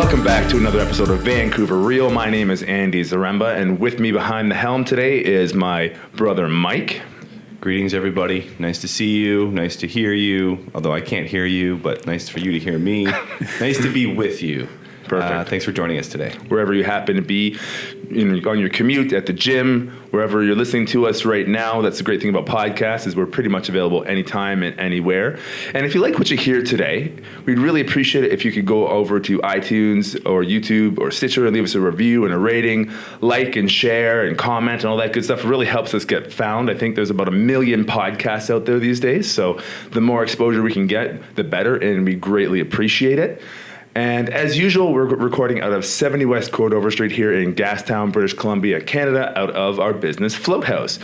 Welcome back to another episode of Vancouver Real. My name is Andy Zaremba, and with me behind the helm today is my brother Mike. Greetings, everybody. Nice to see you. Nice to hear you. Although I can't hear you, but nice for you to hear me. Nice to be with you. Perfect. Thanks for joining us today. Wherever you happen to be, on your commute, at the gym, wherever you're listening to us right now, that's the great thing about podcasts is we're pretty much available anytime and anywhere. And if you like what you hear today, we'd really appreciate it if you could go over to iTunes or YouTube or Stitcher and leave us a review and a rating, like and share and comment and all that good stuff. It really helps us get found. I think there's about 1 million podcasts out there these days, so the more exposure we can get, the better, and we greatly appreciate it. And as usual, we're recording out of 70 West Cordover Street here in Gastown, British Columbia, Canada, out of our business Float House.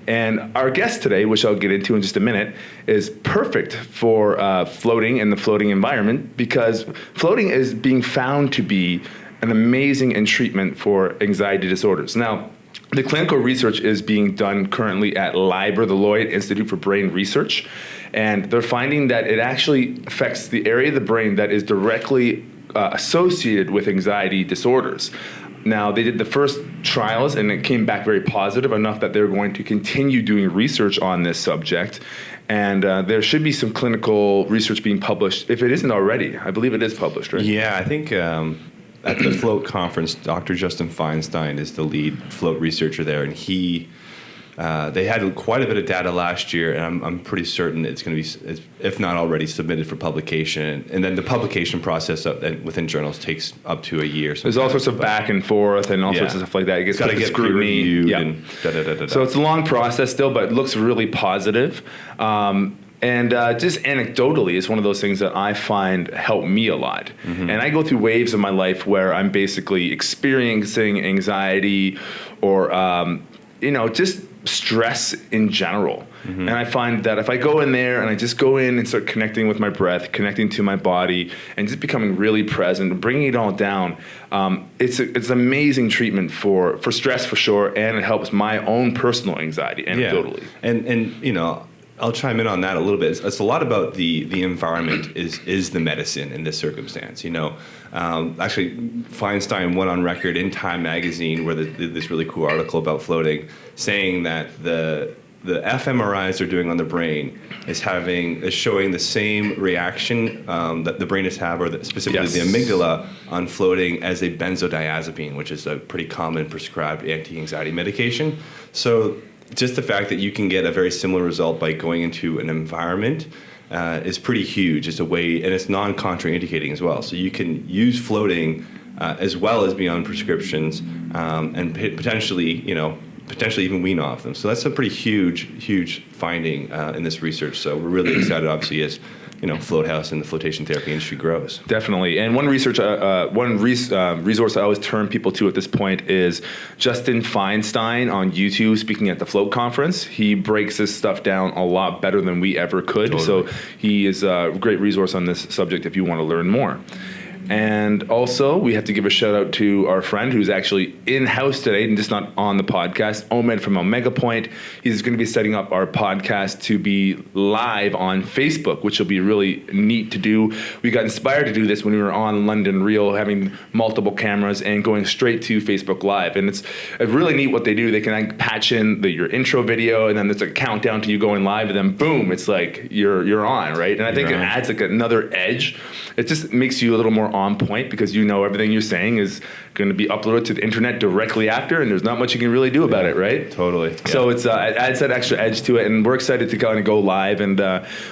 And our guest today, which I'll get into in just a minute, is perfect for floating in the floating environment because floating is being found to be an amazing treatment for anxiety disorders. Now, the clinical research is being done currently at LIBR, the Lloyd Institute for Brain Research, and they're finding that it actually affects the area of the brain that is directly associated with anxiety disorders. Now, they did the first trials, and it came back very positive enough that they're going to continue doing research on this subject, and there should be some clinical research being published, if it isn't already. I believe it is published, right? Yeah, I think at the Float conference, Dr. Justin Feinstein is the lead float researcher there, and they had quite a bit of data last year, and I'm pretty certain it's going to be, if not already, submitted for publication. And then the publication process within journals takes up to a year. There's all sorts of back and forth and all sorts of stuff like that. It gets got to get scrutiny. Peer-reviewed and da-da-da-da-da. So it's a long process still, but it looks really positive. And just anecdotally, it's one of those things that I find help me a lot. Mm-hmm. And I go through waves of my life where I'm basically experiencing anxiety or, just stress in general. Mm-hmm. And I find that if I go in there and I just go in and start connecting with my breath, connecting to my body, and just becoming really present, bringing it all down, it's an amazing treatment for stress for sure, and it helps my own personal anxiety anecdotally. Yeah. And I'll chime in on that a little bit. It's a lot about the environment is the medicine in this circumstance. Actually, Feinstein went on record in Time magazine where this really cool article about floating, saying that the fMRIs they're doing on the brain is showing the same reaction that the brain is having, or specifically the amygdala on floating, as a benzodiazepine, which is a pretty common prescribed anti-anxiety medication. So just the fact that you can get a very similar result by going into an environment is pretty huge. It's a way, and it's non-contraindicating as well. So you can use floating as well as beyond prescriptions, and potentially even wean off them. So that's a pretty huge finding in this research. So we're really excited, obviously, as Float House and the flotation therapy industry grows. Definitely. And one resource I always turn people to at this point is Justin Feinstein on YouTube speaking at the Float conference. He breaks this stuff down a lot better than we ever could. Totally. So he is a great resource on this subject if you want to learn more. And also, we have to give a shout out to our friend who's actually in-house today and just not on the podcast, Omed from Omega Point. He's going to be setting up our podcast to be live on Facebook, which will be really neat to do. We got inspired to do this when we were on London Real, having multiple cameras and going straight to Facebook Live. And it's really neat what they do. They can patch in your intro video, and then there's a countdown to you going live, and then boom, it's like you're on, right? And I think it adds another edge. It just makes you a little more on point because everything you're saying is going to be uploaded to the internet directly after, and there's not much you can really do about it, right? Totally. Yeah. So it adds that extra edge to it, and we're excited to kind of go live, and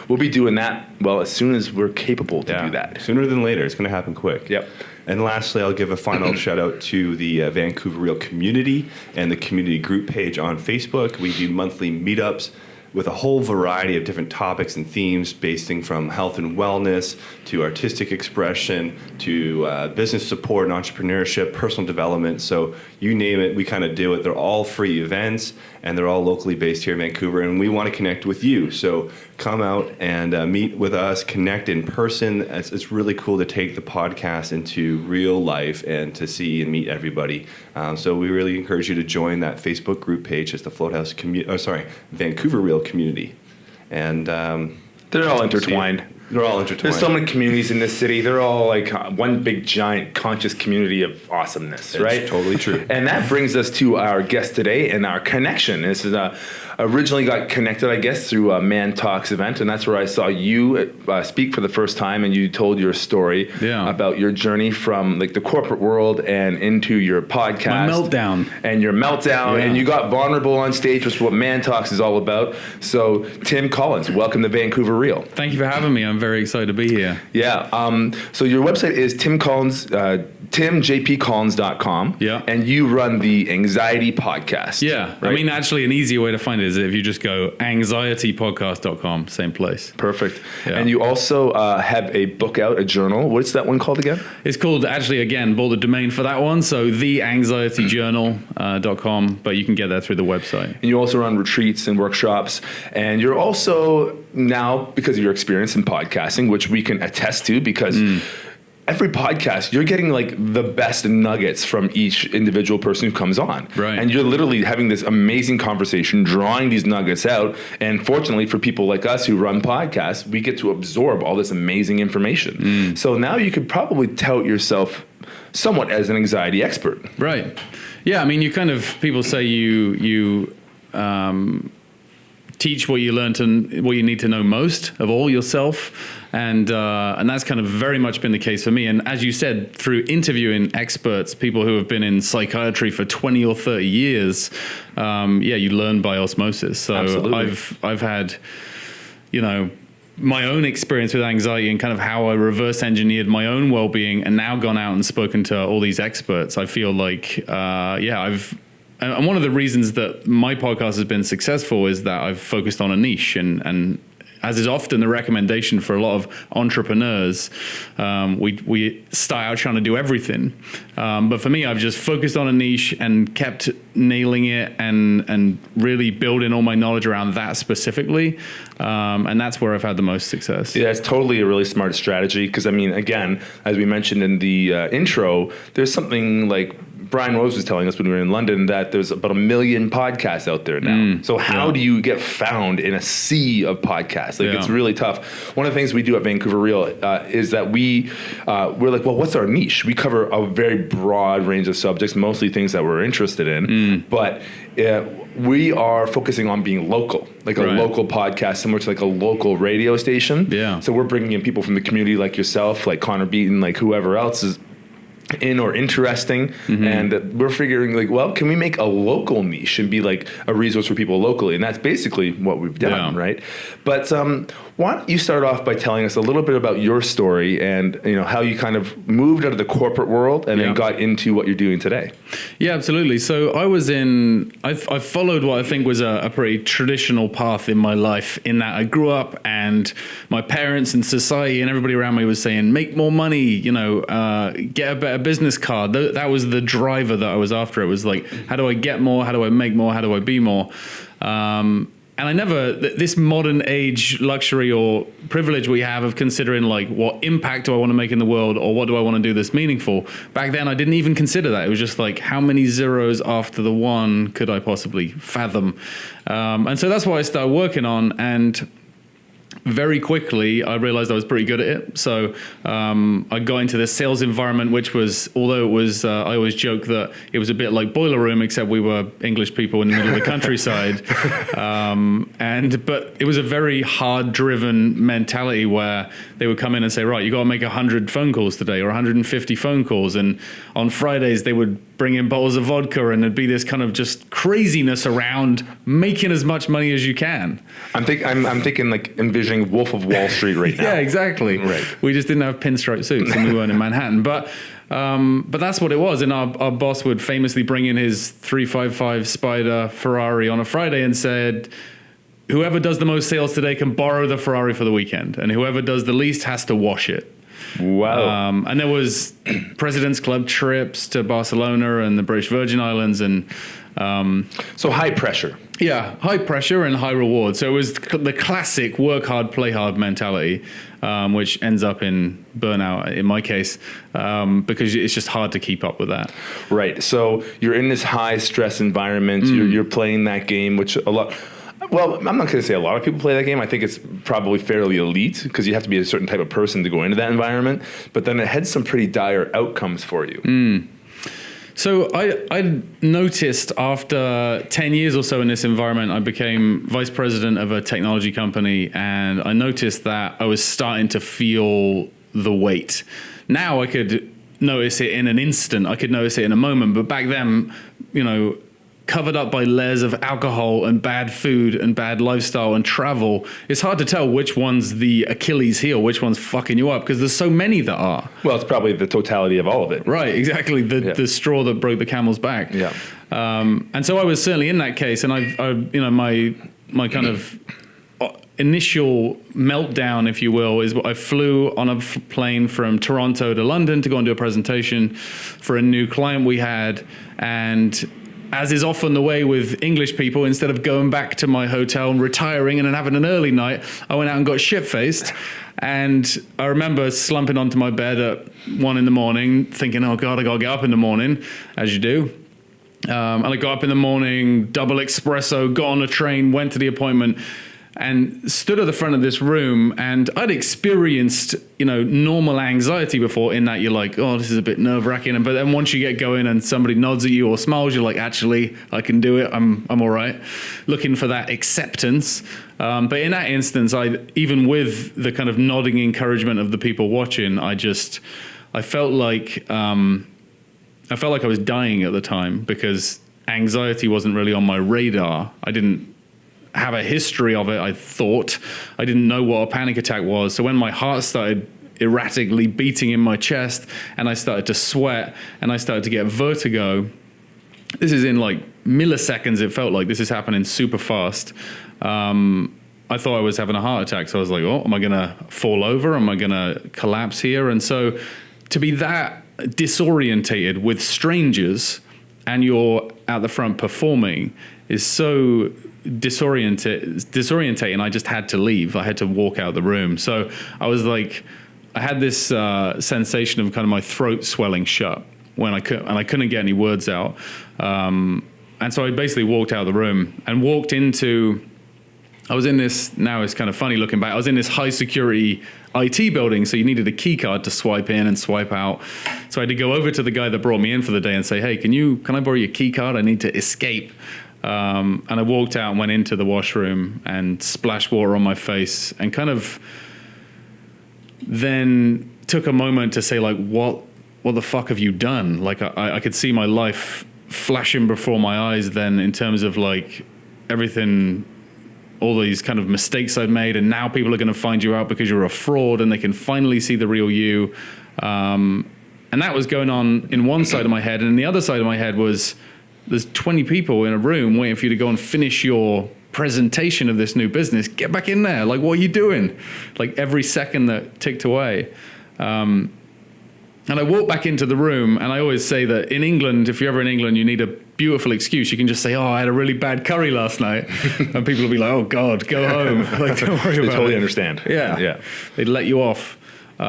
we'll be doing that, as soon as we're capable to do that. Sooner than later. It's going to happen quick. Yep. And lastly, I'll give a final shout out to the Vancouver Real community and the community group page on Facebook. We do monthly meetups with a whole variety of different topics and themes, basing from health and wellness to artistic expression to business support and entrepreneurship, personal development. So you name it, we kind of do it. They're all free events, and they're all locally based here in Vancouver, and we want to connect with you. So come out and meet with us, connect in person. It's really cool to take the podcast into real life and to see and meet everybody. So we really encourage you to join that Facebook group page. It's the Float House Vancouver Real community. And they're all intertwined. They're all intertwined. There's so many communities in this city. They're all like one big giant conscious community of awesomeness, right? Totally true. And that brings us to our guest today and our connection. This is originally got connected, I guess, through a Man Talks event, and that's where I saw you speak for the first time, and you told your story about your journey from like the corporate world and into your podcast. My meltdown. And your meltdown, and you got vulnerable on stage, which is what Man Talks is all about. So, Tim Collins, welcome to Vancouver Real. Thank you for having me. I'm very excited to be here. Yeah. So your website is Tim Collins, timjpcollins.com. Yeah. And you run the Anxiety Podcast. Yeah. Right? I mean, actually, an easier way to find it is if you just go anxietypodcast.com, same place. Perfect. Yeah. And you also have a book out, a journal. What's that one called again? It's called, actually, again, bought the domain for that one, so theanxietyjournal.com, but you can get there through the website. And you also run retreats and workshops. And you're also now, because of your experience in podcasting, which we can attest to because every podcast, you're getting like the best nuggets from each individual person who comes on. Right. And you're literally having this amazing conversation, drawing these nuggets out. And fortunately for people like us who run podcasts, we get to absorb all this amazing information. So now you could probably tout yourself somewhat as an anxiety expert. Right. Yeah, I mean, you kind of, people say you teach what you learn to, what you need to know most of all yourself. And that's kind of very much been the case for me. And as you said, through interviewing experts, people who have been in psychiatry for 20 or 30 years, you learn by osmosis. So Absolutely. I've had, my own experience with anxiety and kind of how I reverse engineered my own well-being and now gone out and spoken to all these experts. I feel like, and one of the reasons that my podcast has been successful is that I've focused on a niche, and as is often the recommendation for a lot of entrepreneurs, we start out trying to do everything. But for me, I've just focused on a niche and kept nailing it and really building all my knowledge around that specifically. And that's where I've had the most success. Yeah, it's totally a really smart strategy because, I mean, again, as we mentioned in the intro, there's something like Brian Rose was telling us when we were in London that there's about 1 million podcasts out there now. So how do you get found in a sea of podcasts? Like it's really tough. One of the things we do at Vancouver Real is that we're like, well, what's our niche? We cover a very broad range of subjects, mostly things that we're interested in, but we are focusing on being local, like a local podcast, similar to like a local radio station. Yeah. So we're bringing in people from the community like yourself, like Connor Beaton, like whoever else is in or interesting, and we're figuring like, well, can we make a local niche and be like a resource for people locally? And that's basically what we've done, right? But why don't you start off by telling us a little bit about your story and how you kind of moved out of the corporate world and then got into what you're doing today? Yeah, absolutely. So I followed what I think was a pretty traditional path in my life, in that I grew up and my parents and society and everybody around me was saying, make more money, get a better business card. That was the driver that I was after. It was like, how do I get more? How do I make more? How do I be more? And I never, this modern age luxury or privilege we have of considering like, what impact do I want to make in the world, or what do I want to do that's meaningful? Back then, I didn't even consider that. It was just like, how many zeros after the one could I possibly fathom? And so that's what I started working on. And very quickly, I realized I was pretty good at it. So I got into this sales environment, which was, although it was, I always joke that it was a bit like Boiler Room, except we were English people in the middle of the countryside. But it was a very hard-driven mentality where they would come in and say, right, you got to make 100 phone calls today or 150 phone calls. And on Fridays, they would bring in bottles of vodka, and there'd be this kind of just craziness around making as much money as you can. I'm thinking like envisioning Wolf of Wall Street right now. Yeah, exactly. Right. We just didn't have pinstripe suits and we weren't in Manhattan. But that's what it was. And our boss would famously bring in his 355 Spider Ferrari on a Friday and said, whoever does the most sales today can borrow the Ferrari for the weekend, and whoever does the least has to wash it. Wow. And there was President's Club trips to Barcelona and the British Virgin Islands, and so high pressure. Yeah, high pressure and high reward. So it was the classic work hard, play hard mentality, which ends up in burnout in my case, because it's just hard to keep up with that. Right. So you're in this high stress environment. You're playing that game, which a lot. Well, I'm not going to say a lot of people play that game. I think it's probably fairly elite because you have to be a certain type of person to go into that environment. But then it had some pretty dire outcomes for you. So I noticed after 10 years or so in this environment, I became vice president of a technology company, and I noticed that I was starting to feel the weight. Now I could notice it in an instant. I could notice it in a moment. But back then, covered up by layers of alcohol and bad food and bad lifestyle and travel, it's hard to tell which one's the Achilles heel, which one's fucking you up, because there's so many that are. Well, it's probably the totality of all of it. Right, exactly. The straw that broke the camel's back. Yeah. And so I was certainly in that case, and my kind of initial meltdown, if you will, is I flew on a plane from Toronto to London to go and do a presentation for a new client we had, and as is often the way with English people, instead of going back to my hotel and retiring and then having an early night, I went out and got shit-faced. And I remember slumping onto my bed at 1 a.m, thinking, oh God, I got to get up in the morning, as you do. And I got up in the morning, double espresso, got on a train, went to the appointment, and stood at the front of this room. And I'd experienced, normal anxiety before, in that you're like, oh, this is a bit nerve-wracking. But then once you get going and somebody nods at you or smiles, you're like, actually, I can do it. I'm all right. Looking for that acceptance. But in that instance, even with the kind of nodding encouragement of the people watching, I felt like I was dying at the time, because anxiety wasn't really on my radar. I didn't have a history of it. I thought I didn't know what a panic attack was. So when my heart started erratically beating in my chest, and I started to sweat, and I started to get vertigo, this is in like milliseconds. It felt like this is happening super fast. I thought I was having a heart attack. So I was like, oh, am I going to fall over? Am I going to collapse here? And so to be that disorientated with strangers and you're at the front performing is so disorientating. I just had to leave. I had to walk out the room. So I was like, I had this sensation of kind of my throat swelling shut when I couldn't get any words out. And so I basically walked out of the room and walked into, I was in this, now it's kind of funny looking back, I was in this high security IT building, so you needed a key card to swipe in and swipe out. So I had to go over to the guy that brought me in for the day and say, hey, can I borrow your key card? I need to escape. And I walked out and went into the washroom and splashed water on my face, and kind of then took a moment to say, like, what the fuck have you done? Like, I could see my life flashing before my eyes then, in terms of like everything, all these kind of mistakes I'd made, and now people are going to find you out because you're a fraud, and they can finally see the real you. And that was going on in one side of my head, and in the other side of my head was, there's 20 people in a room waiting for you to go and finish your presentation of this new business. Get back in there. Like, what are you doing? Like, every second that ticked away. And I walked back into the room, and I always say that in England, if you're ever in England, you need a beautiful excuse. You can just say, oh, I had a really bad curry last night. And people will be like, oh God, go home. Like, don't worry about it. They totally understand. Yeah. They'd let you off. But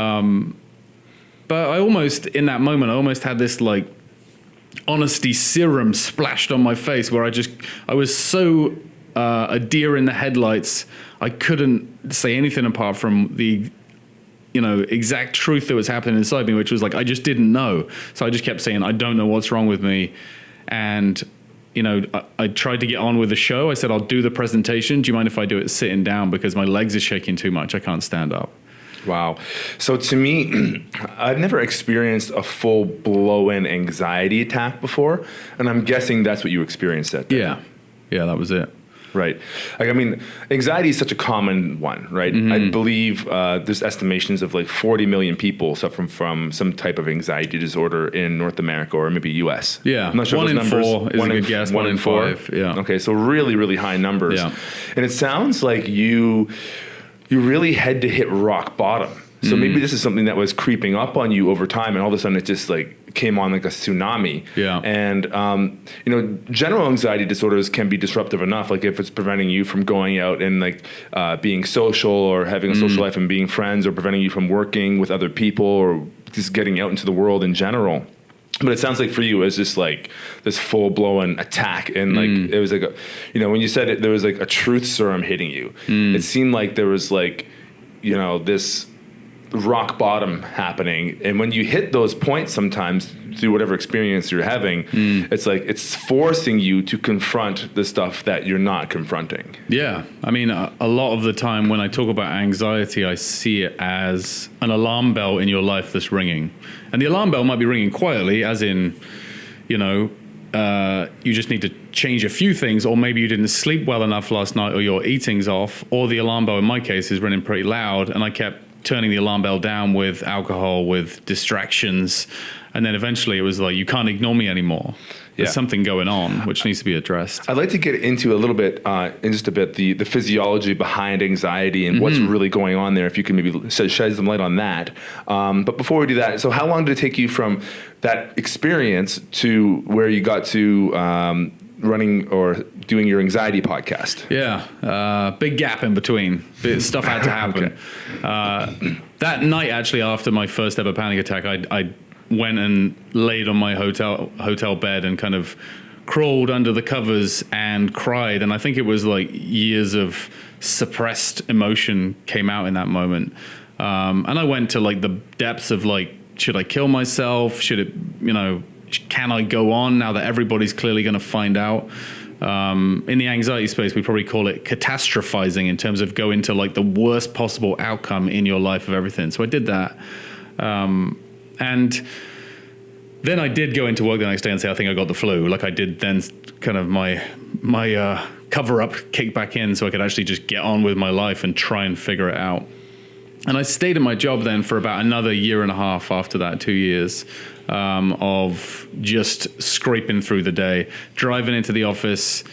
I almost, in that moment, I almost had this like honesty serum splashed on my face, where I was so a deer in the headlights. I couldn't say anything apart from the exact truth that was happening inside me, which was like, I just didn't know. So I just kept saying, I don't know what's wrong with me. And I tried to get on with the show. I said, I'll do the presentation. Do you mind if I do it sitting down, because my legs are shaking too much? I can't stand up. Wow. So to me, I've never experienced a full blow-in anxiety attack before, and I'm guessing that's what you experienced that day. Yeah, that was it. Right. Like, I mean, anxiety is such a common one, right? Mm-hmm. I believe there's estimations of like 40 million people suffering from some type of anxiety disorder in North America, or maybe U.S. Yeah. I'm not sure 1 in numbers. 4 is a good guess. 1 in 5. Yeah. Okay, so really, really high numbers. Yeah. And it sounds like you really had to hit rock bottom. So maybe this is something that was creeping up on you over time, and all of a sudden it just like came on like a tsunami. Yeah. And general anxiety disorders can be disruptive enough. Like if it's preventing you from going out and like being social, or having a social life and being friends, or preventing you from working with other people, or just getting out into the world in general. But it sounds like for you, it was just like this full-blown attack. And like, it was like, when you said it, there was like a truth serum hitting you. It seemed like there was like, this rock bottom happening. And when you hit those points sometimes through whatever experience you're having, it's like it's forcing you to confront the stuff that you're not confronting. Yeah. I mean, a lot of the time when I talk about anxiety, I see it as an alarm bell in your life that's ringing. And the alarm bell might be ringing quietly, as in, you just need to change a few things, or maybe you didn't sleep well enough last night, or your eating's off, or the alarm bell in my case is ringing pretty loud, and I kept turning the alarm bell down with alcohol, with distractions, and then eventually it was like, you can't ignore me anymore. There's something going on which needs to be addressed. I'd like to get into a little bit, in just a bit, the physiology behind anxiety and what's really going on there, if you can maybe shed some light on that. But before we do that, so how long did it take you from that experience to where you got to running or doing your anxiety podcast? Yeah, big gap in between. Stuff had to happen. That night, actually, after my first ever panic attack, I went and laid on my hotel bed and kind of crawled under the covers and cried. And I think it was like years of suppressed emotion came out in that moment. And I went to like the depths of like, should I kill myself? Should it, can I go on now that everybody's clearly going to find out? In the anxiety space, we probably call it catastrophizing, in terms of go into like the worst possible outcome in your life of everything. So I did that. And then I did go into work the next day and say, I think I got the flu. Like I did then kind of my cover up kicked back in so I could actually just get on with my life and try and figure it out. And I stayed at my job then for about another year and a half after that, 2 years, of just scraping through the day, driving into the office,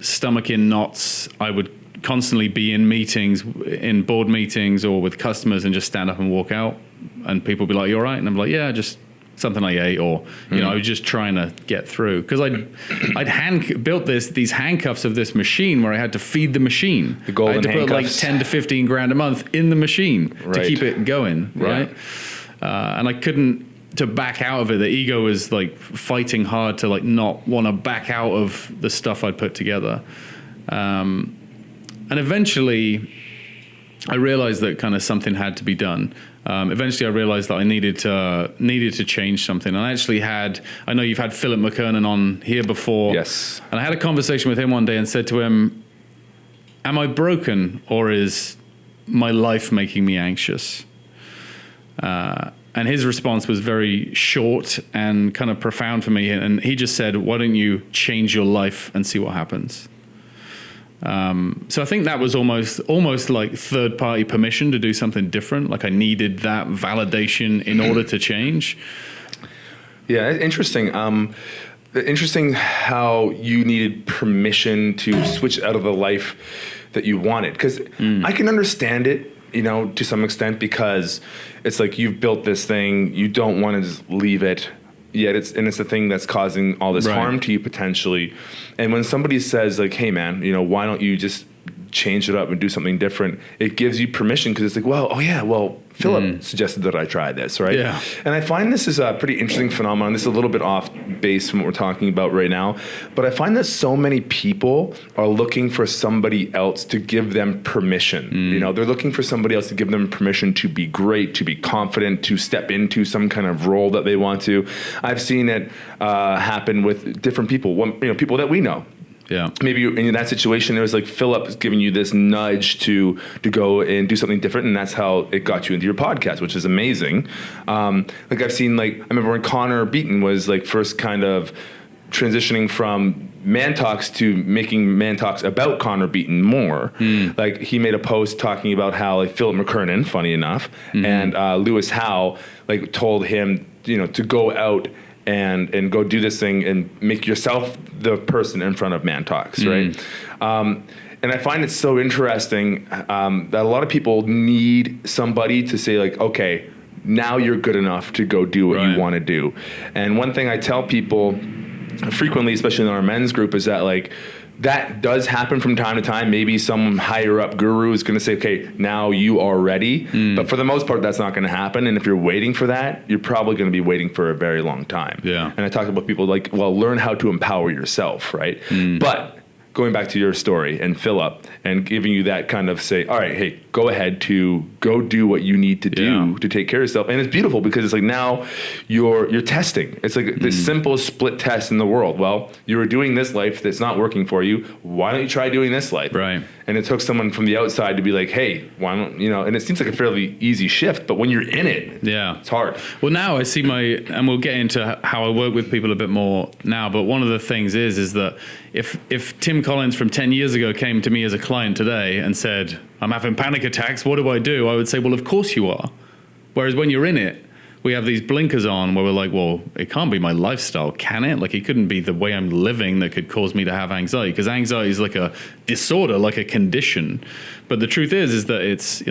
stomach in knots. I would constantly be in meetings, in board meetings or with customers, and just stand up and walk out. And people would be like, "You all right?" And I'm like, "Yeah, just something I ate," or I was just trying to get through, because I'd built these handcuffs of this machine where I had to feed the machine. The golden I had to handcuffs. put like 10 to 15 grand a month in the machine to keep it going, right? And I couldn't to back out of it. The ego was like fighting hard to like not want to back out of the stuff I'd put together. And eventually I realized that kind of something had to be done. Eventually I realized that I needed to change something. And I know you've had Philip McKernan on here before. Yes. And I had a conversation with him one day and said to him, am I broken, or is my life making me anxious? And his response was very short and kind of profound for me. And he just said, why don't you change your life and see what happens? So I think that was almost like third-party permission to do something different. Like I needed that validation in order to change. Yeah, interesting. Interesting how you needed permission to switch out of the life that you wanted. Because I can understand it, to some extent, because it's like you've built this thing, you don't want to just leave it. Yet it's the thing that's causing all this harm to you potentially. And when somebody says like, hey man, why don't you just change it up and do something different, it gives you permission, because it's like, Philip suggested that I try this, right? Yeah. And I find this is a pretty interesting phenomenon. This is a little bit off base from what we're talking about right now, but I find that so many people are looking for somebody else to give them permission. They're looking for somebody else to give them permission to be great, to be confident, to step into some kind of role that they want to. I've seen it happen with different people, people that we know. Yeah. Maybe in that situation, there was like Philip giving you this nudge to go and do something different, and that's how it got you into your podcast, which is amazing. Like I've seen, I remember when Connor Beaton was like first kind of transitioning from Man Talks to making Man Talks about Connor Beaton more. Like he made a post talking about how like Philip McKernan, funny enough, and Lewis Howe told him to go out and go do this thing and make yourself the person in front of Man Talks, right? And I find it so interesting that a lot of people need somebody to say like, okay, now you're good enough to go do what you want to do. And one thing I tell people frequently, especially in our men's group, is that like that does happen from time to time. Maybe some higher up guru is going to say, okay, now you are ready. But for the most part, that's not going to happen. And if you're waiting for that, you're probably going to be waiting for a very long time. Yeah. And I talk about people like, well, learn how to empower yourself, right? But going back to your story and Philip and giving you that kind of say, all right, hey, go ahead to go do what you need to do to take care of yourself. And it's beautiful because it's like now you're testing. It's like the simplest split test in the world. Well, you were doing this life that's not working for you. Why don't you try doing this life? Right. And it took someone from the outside to be like, hey, why don't, and it seems like a fairly easy shift, but when you're in it, it's hard. Well, now I see and we'll get into how I work with people a bit more now, but one of the things is that if Tim Collins from 10 years ago came to me as a client today and said, I'm having panic attacks, what do? I would say, well, of course you are. Whereas when you're in it, we have these blinkers on where we're like, well, it can't be my lifestyle, can it? Like, it couldn't be the way I'm living that could cause me to have anxiety, because anxiety is like a disorder, like a condition. But the truth is that it's,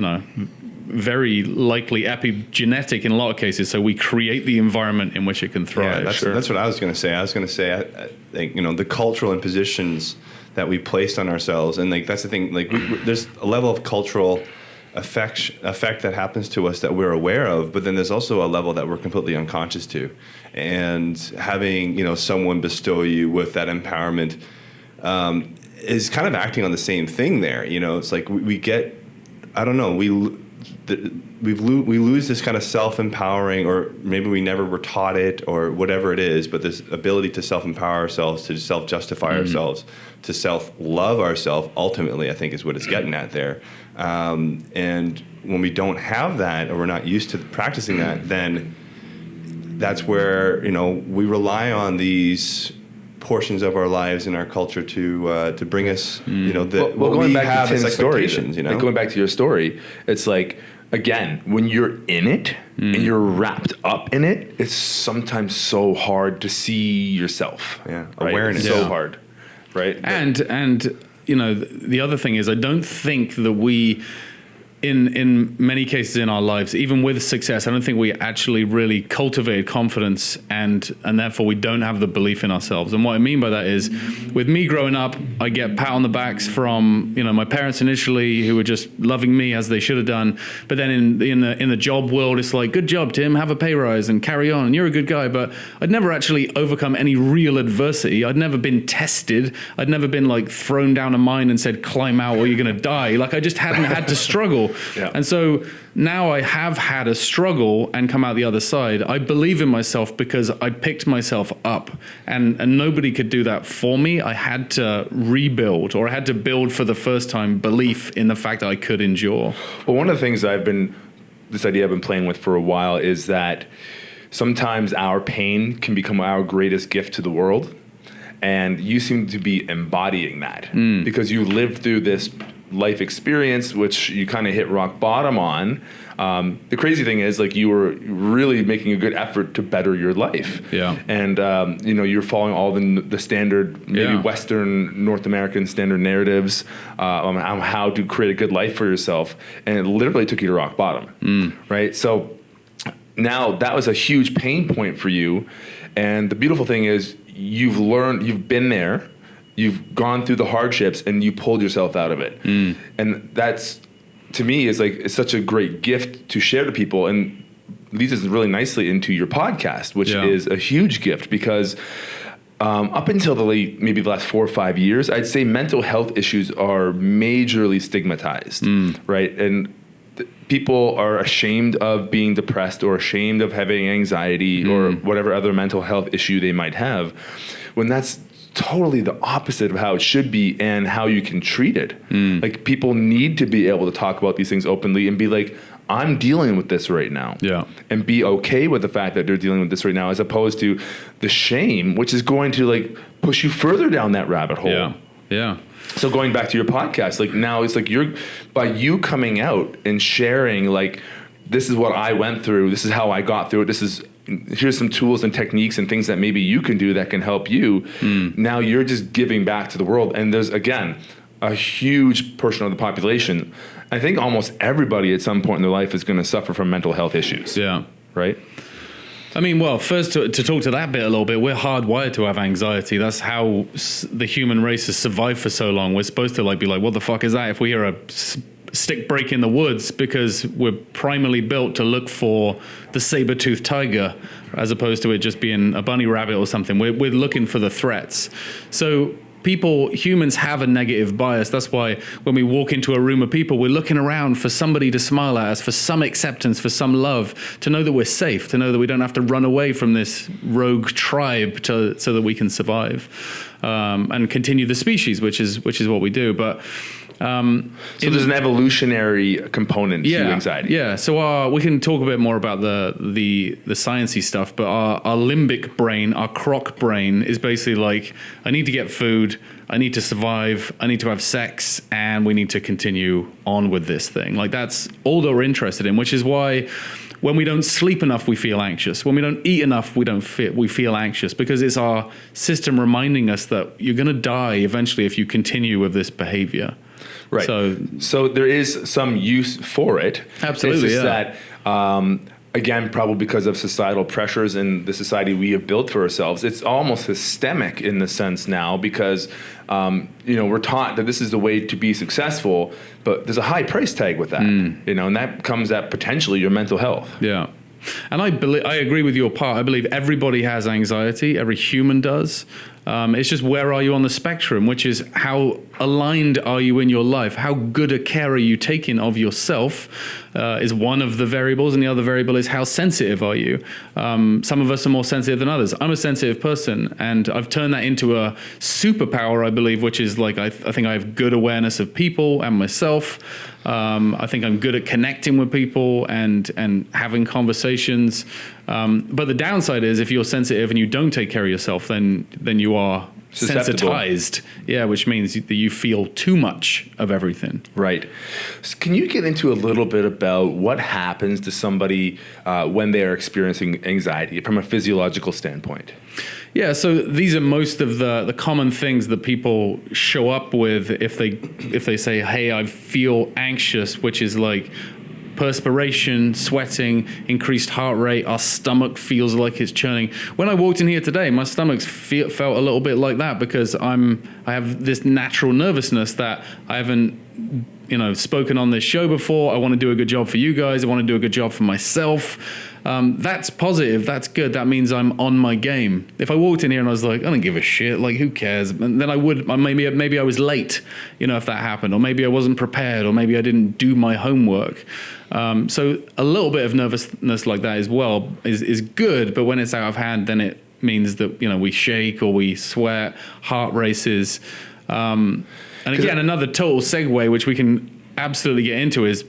very likely epigenetic in a lot of cases. So we create the environment in which it can thrive. Yeah, that's what I was going to say. I think, the cultural impositions that we placed on ourselves, and like that's the thing. Like there's a level of cultural effect that happens to us that we're aware of, but then there's also a level that we're completely unconscious to. And having someone bestow you with that empowerment is kind of acting on the same thing there. It's like we get, I don't know, we lose this kind of self-empowering, or maybe we never were taught it, or whatever it is, but this ability to self-empower ourselves, to self-justify ourselves, to self-love ourselves, ultimately, I think is what it's getting at there. And when we don't have that, or we're not used to practicing that, then that's where, we rely on these portions of our lives in our culture to bring us, going back to Tim's story, like going back to your story, it's like, again, when you're in it and you're wrapped up in it, it's sometimes so hard to see yourself. Yeah, right? Awareness. It's so hard, right? And the other thing is, I don't think that we, in many cases in our lives, even with success, I don't think we actually really cultivate confidence, and therefore we don't have the belief in ourselves. And what I mean by that is, with me growing up, I get pat on the backs from my parents initially, who were just loving me as they should have done. But then in the job world, it's like, good job, Tim, have a pay rise and carry on, and you're a good guy. But I'd never actually overcome any real adversity. I'd never been tested. I'd never been like thrown down a mine and said, climb out or you're going to die. Like, I just hadn't had to struggle. Yeah. And so now I have had a struggle and come out the other side. I believe in myself because I picked myself up, and nobody could do that for me. I had to rebuild, or I had to build for the first time belief in the fact that I could endure. Well, one of the things this idea I've been playing with for a while is that sometimes our pain can become our greatest gift to the world. And you seem to be embodying that because you lived through this life experience, which you kind of hit rock bottom on. The crazy thing is, like, you were really making a good effort to better your life. Yeah. And, you're following all the standard, maybe Western, North American standard narratives on how to create a good life for yourself. And it literally took you to rock bottom. Right? So now that was a huge pain point for you. And the beautiful thing is, you've learned, you've been there, you've gone through the hardships, and you pulled yourself out of it. And that's, to me, it's such a great gift to share to people, and leads us really nicely into your podcast, which is a huge gift, because up until maybe the last 4 or 5 years, I'd say mental health issues are majorly stigmatized, right? And people are ashamed of being depressed, or ashamed of having anxiety, or whatever other mental health issue they might have, when that's totally the opposite of how it should be and how you can treat it. Like, people need to be able to talk about these things openly and be like, I'm dealing with this right now. Yeah. And be okay with the fact that they're dealing with this right now, as opposed to the shame, which is going to like push you further down that rabbit hole. Yeah. Yeah. So going back to your podcast, like, now it's like by you coming out and sharing, like, this is what I went through, this is how I got through it, here's some tools and techniques and things that maybe you can do that can help you. Now you're just giving back to the world. And there's, again, a huge portion of the population. I think almost everybody at some point in their life is going to suffer from mental health issues. Yeah. Right? I mean, well, first to talk to that bit a little bit, we're hardwired to have anxiety. That's how the human race has survived for so long. We're supposed to be like, what the fuck is that? If we hear a stick break in the woods, because we're primarily built to look for the saber-toothed tiger as opposed to it just being a bunny rabbit or something. We're looking for the threats. So humans have a negative bias. That's why when we walk into a room of people, we're looking around for somebody to smile at us, for some acceptance, for some love, to know that we're safe, to know that we don't have to run away from this rogue tribe so that we can survive and continue the species, which is what we do. But so there's an evolutionary component to anxiety. Yeah. So we can talk a bit more about the sciencey stuff, but our limbic brain, our croc brain, is basically like, I need to get food, I need to survive, I need to have sex, and we need to continue on with this thing. Like, that's all that we're interested in, which is why when we don't sleep enough, we feel anxious. When we don't eat enough, we feel anxious, because it's our system reminding us that you're going to die eventually if you continue with this behavior. Right. So there is some use for it. Absolutely. It's just that, again, probably because of societal pressures and the society we have built for ourselves, it's almost systemic in the sense now, because we're taught that this is the way to be successful, but there's a high price tag with that. And that comes at potentially your mental health. Yeah. And I agree with your part. I believe everybody has anxiety. Every human does. It's just, where are you on the spectrum, which is how aligned are you in your life? How good a care are you taking of yourself is one of the variables. And the other variable is, how sensitive are you? Some of us are more sensitive than others. I'm a sensitive person, and I've turned that into a superpower, I believe, which is like, I think I have good awareness of people and myself. I think I'm good at connecting with people and having conversations. But the downside is, if you're sensitive and you don't take care of yourself, then you are sensitized. Yeah, which means that you feel too much of everything. Right. So can you get into a little bit about what happens to somebody when they are experiencing anxiety from a physiological standpoint? Yeah, so these are most of the common things that people show up with if they say, hey, I feel anxious, which is like perspiration, sweating, increased heart rate, our stomach feels like it's churning. When I walked in here today, my stomach felt a little bit like that, because I have this natural nervousness that I haven't spoken on this show before. I want to do a good job for you guys. I want to do a good job for myself. That's positive. That's good. That means I'm on my game. If I walked in here and I was like, I don't give a shit, like, who cares? And then I would, maybe I was late, if that happened, or maybe I wasn't prepared, or maybe I didn't do my homework. So a little bit of nervousness like that as well is good, but when it's out of hand, then it means that, we shake or we sweat, heart races. And again, another total segue, which we can absolutely get into, is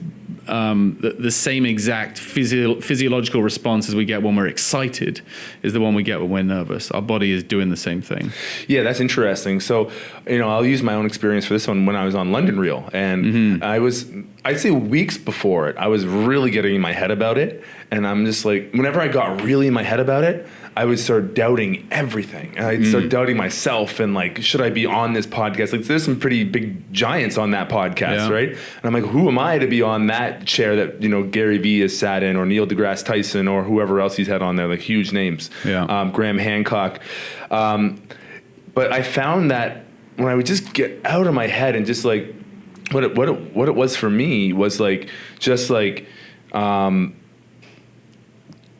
the same exact physiological response as we get when we're excited is the one we get when we're nervous. Our body is doing the same thing. Yeah, that's interesting. So, I'll use my own experience for this one. When I was on London Reel, and I'd say weeks before it, I was really getting in my head about it. And I'm just like, whenever I got really in my head about it, I would start doubting everything. And I'd start doubting myself, and like, should I be on this podcast? Like, there's some pretty big giants on that podcast, right? And I'm like, who am I to be on that chair that, Gary Vee has sat in, or Neil deGrasse Tyson, or whoever else he's had on there, like huge names, Graham Hancock. But I found that when I would just get out of my head and just like, what it was for me was like, just like,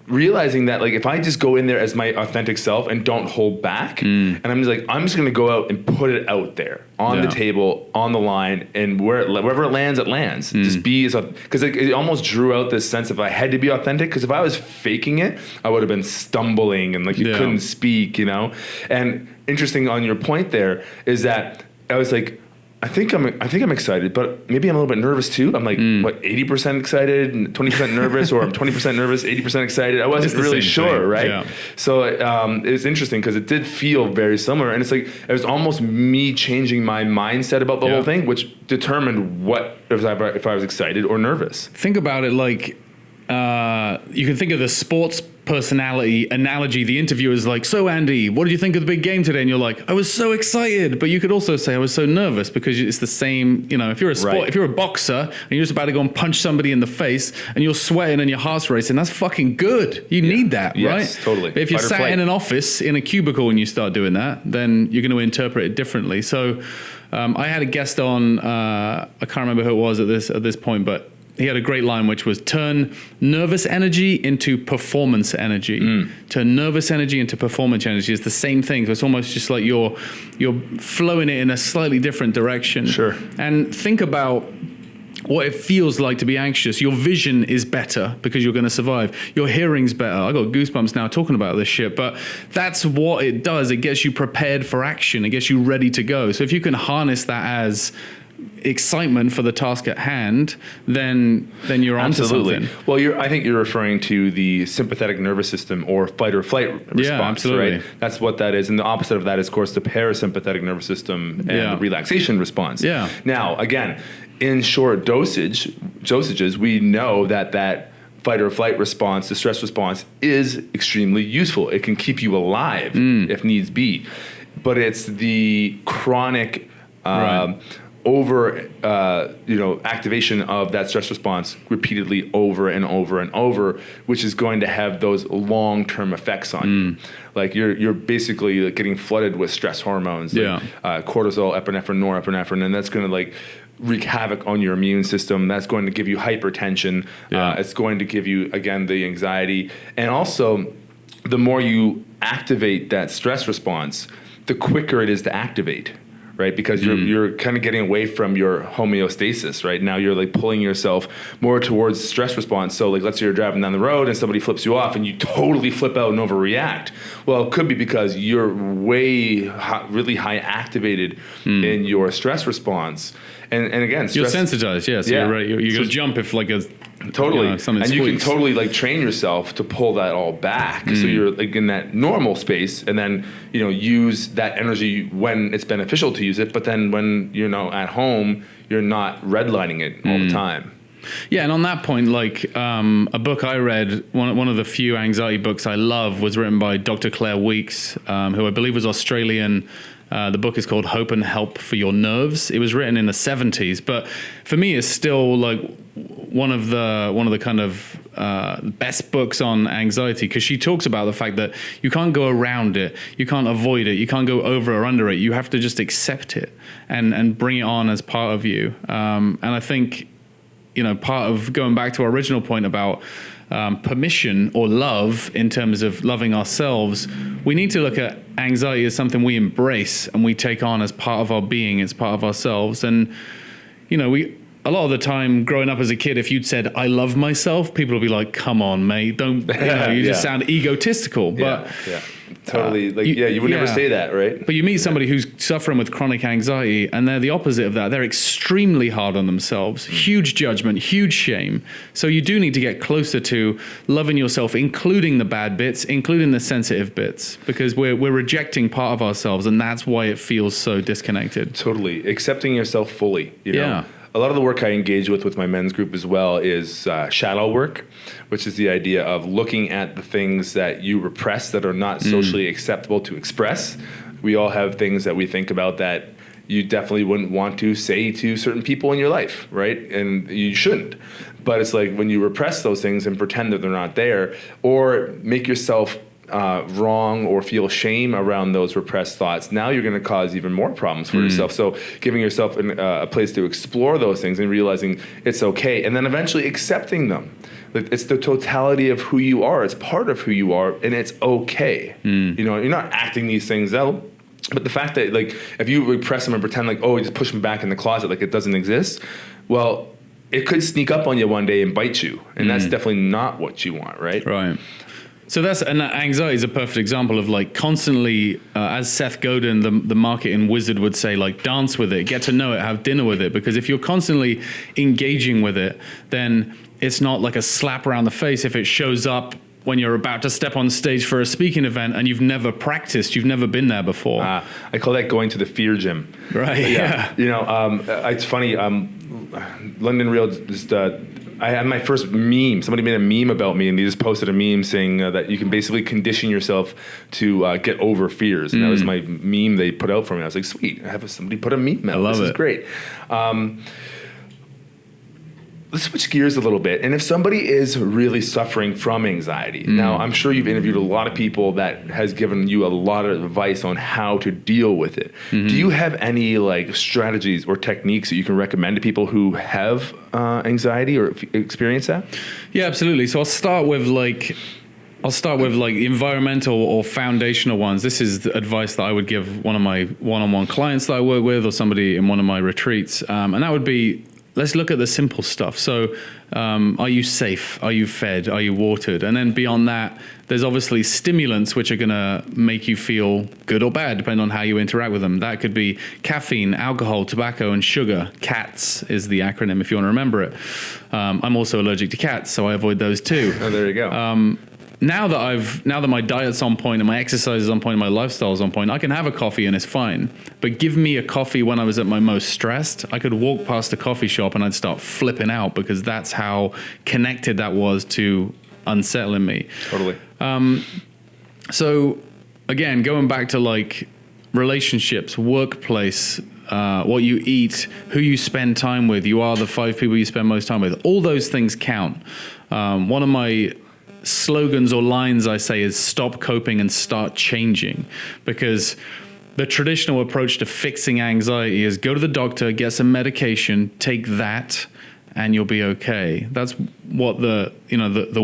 realizing that, like, if I just go in there as my authentic self and don't hold back, and I'm just going to go out and put it out there on the table, on the line, and wherever it lands, it lands. Just be as, because it almost drew out this sense of I had to be authentic, because if I was faking it, I would have been stumbling and like you couldn't speak, And interesting on your point there is that I was like, I think I'm excited, but maybe I'm a little bit nervous too. I'm like, 80% excited and 20% nervous, or I'm 20% nervous, 80% excited. I wasn't really sure, right? Yeah. So it's interesting, because it did feel very similar, and it's like it was almost me changing my mindset about the whole thing, which determined if I was excited or nervous. Think about it like you can think of the sports personality analogy. The interviewer is like, so Andy, what did you think of the big game today? And you're like, I was so excited. But you could also say I was so nervous, because it's the same, if you're if you're a boxer and you're just about to go and punch somebody in the face and you're sweating and your heart's racing, that's fucking good. You need that, yes, right? Totally. But if you're sat in an office in a cubicle and you start doing that, then you're going to interpret it differently. So I had a guest on, I can't remember who it was at this point, but he had a great line, which was turn nervous energy into performance energy. Turn nervous energy into performance energy is the same thing. So it's almost just like you're flowing it in a slightly different direction. Sure. And think about what it feels like to be anxious. Your vision is better because you're going to survive. Your hearing's better. I got goosebumps now talking about this shit, but that's what it does. It gets you prepared for action. It gets you ready to go. So if you can harness that as excitement for the task at hand, then you're onto something. Well, I think you're referring to the sympathetic nervous system, or fight or flight response, right? That's what that is. And the opposite of that is, of course, the parasympathetic nervous system and the relaxation response. Yeah. Now, again, in short dosages, we know that fight or flight response, the stress response, is extremely useful. It can keep you alive if needs be. But it's the chronic activation of that stress response repeatedly over and over and over, which is going to have those long-term effects on you. Like you're basically like getting flooded with stress hormones, like, cortisol, epinephrine, norepinephrine, and that's going to like wreak havoc on your immune system. That's going to give you hypertension. It's going to give you, again, the anxiety. And also, the more you activate that stress response, the quicker it is to activate. Right, because you're kind of getting away from your homeostasis. Right now, you're like pulling yourself more towards stress response. So, like, let's say you're driving down the road and somebody flips you off, and you totally flip out and overreact. Well, it could be because you're really high activated in your stress response. And again, you're sensitized. So you're right. You're going to jump if like a totally, and squeaks. You can totally like train yourself to pull that all back, so you're like in that normal space, and then use that energy when it's beneficial to use it. But then when you're at home, you're not redlining it all the time. Yeah, and on that point, like a book I read, one of the few anxiety books I love, was written by Dr. Claire Weekes, who I believe was Australian. The book is called Hope and Help for Your Nerves. It was written in the 70s, but for me, it's still like one of the kind of best books on anxiety, because she talks about the fact that you can't go around it, you can't avoid it, you can't go over or under it. You have to just accept it and bring it on as part of you. And I think part of going back to our original point about permission or love, in terms of loving ourselves, we need to look at anxiety as something we embrace and we take on as part of our being, as part of ourselves. And a lot of the time growing up as a kid, if you'd said I love myself, people would be like, come on mate, don't you just sound egotistical. But totally, you would never say that, right? But you meet somebody who's suffering with chronic anxiety, and they're the opposite of that. They're extremely hard on themselves, huge judgment, huge shame. So you do need to get closer to loving yourself, including the bad bits, including the sensitive bits, because we're rejecting part of ourselves, and that's why it feels so disconnected. Totally, accepting yourself fully. A lot of the work I engage with my men's group as well is shadow work, which is the idea of looking at the things that you repress that are not socially acceptable to express. We all have things that we think about that you definitely wouldn't want to say to certain people in your life, right? And you shouldn't. But it's like when you repress those things and pretend that they're not there, or make yourself wrong or feel shame around those repressed thoughts, now you're going to cause even more problems for yourself. So giving yourself a place to explore those things and realizing it's okay, and then eventually accepting them. It's the totality of who you are. It's part of who you are, and it's okay. You're not acting these things out. But the fact that, like, if you repress them and pretend like, you just push them back in the closet like it doesn't exist, well, it could sneak up on you one day and bite you. And that's definitely not what you want, right? Right. So and anxiety is a perfect example of like constantly, as Seth Godin, the marketing wizard, would say, like, dance with it, get to know it, have dinner with it. Because if you're constantly engaging with it, then it's not like a slap around the face if it shows up when you're about to step on stage for a speaking event and you've never practiced, you've never been there before. I call that going to the fear gym. Right. Yeah. It's funny. London Real just I had my first meme. Somebody made a meme about me, and they just posted a meme saying that you can basically condition yourself to get over fears. And that was my meme they put out for me. I was like, sweet, I have somebody put a meme out. I love this it. is great. Let's switch gears a little bit. And if somebody is really suffering from anxiety, now I'm sure you've interviewed a lot of people that has given you a lot of advice on how to deal with it. Do you have any like strategies or techniques that you can recommend to people who have anxiety or experience that? Yeah, absolutely. So I'll start with like environmental or foundational ones. This is the advice that I would give one of my one-on-one clients that I work with, or somebody in one of my retreats. And that would be, let's look at the simple stuff. So are you safe? Are you fed? Are you watered? And then beyond that, there's obviously stimulants which are going to make you feel good or bad, depending on how you interact with them. That could be caffeine, alcohol, tobacco, and sugar. CATS is the acronym if you want to remember it. I'm also allergic to cats, so I avoid those too. Oh, there you go. Now that my diet's on point and my exercise is on point and my lifestyle's on point, I can have a coffee and it's fine. But give me a coffee when I was at my most stressed, I could walk past a coffee shop and I'd start flipping out, because that's how connected that was to unsettling me. Totally. So again, going back to like relationships, workplace, what you eat, who you spend time with, you are the 5 people you spend most time with. All those things count. One of my slogans or lines I say is stop coping and start changing, because the traditional approach to fixing anxiety is go to the doctor, get some medication, take that, and you'll be okay. That's what the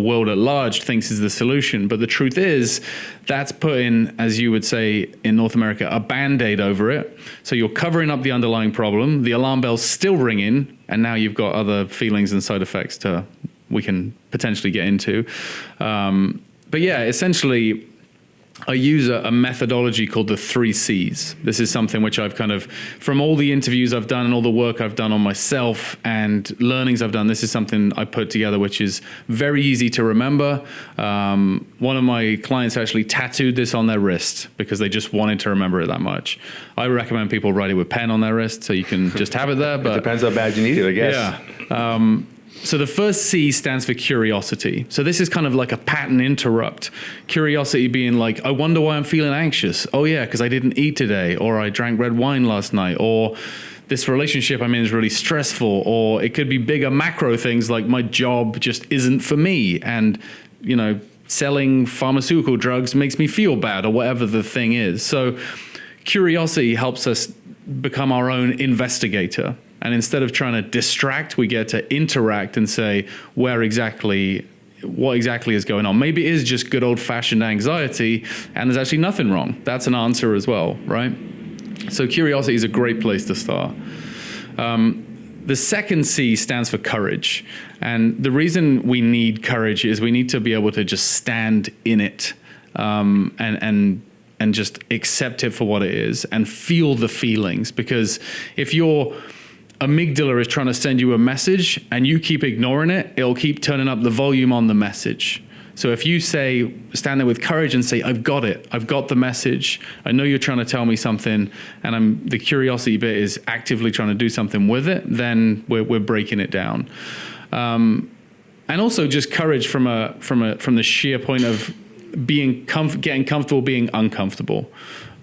world at large thinks is the solution. But the truth is, that's putting, as you would say in North America, a Band-Aid over it. So you're covering up the underlying problem, the alarm bell's still ringing, and now you've got other feelings and side effects we can potentially get into. But yeah, essentially, I use a methodology called the 3 C's. This is something which I've kind of, from all the interviews I've done and all the work I've done on myself and learnings I've done, this is something I put together which is very easy to remember. One of my clients actually tattooed this on their wrist because they just wanted to remember it that much. I recommend people write it with pen on their wrist so you can just have it there. But it depends how bad you need it, I guess. Yeah. So the first C stands for curiosity. So this is kind of like a pattern interrupt. Curiosity being like, I wonder why I'm feeling anxious. Oh yeah, because I didn't eat today, or I drank red wine last night, or this relationship I'm in is really stressful, or it could be bigger macro things like my job just isn't for me, and selling pharmaceutical drugs makes me feel bad, or whatever the thing is. So curiosity helps us become our own investigator. And instead of trying to distract, we get to interact and say, what exactly is going on? Maybe it is just good old-fashioned anxiety, and there's actually nothing wrong. That's an answer as well, right? So curiosity is a great place to start. The second C stands for courage. And the reason we need courage is we need to be able to just stand in it and just accept it for what it is and feel the feelings. Because if your amygdala is trying to send you a message and you keep ignoring it, it'll keep turning up the volume on the message. So if you stand there with courage and say, I've got it, I've got the message, I know you're trying to tell me something, and the curiosity bit is actively trying to do something with it, then we're breaking it down. And also just courage from the sheer point of getting comfortable being uncomfortable.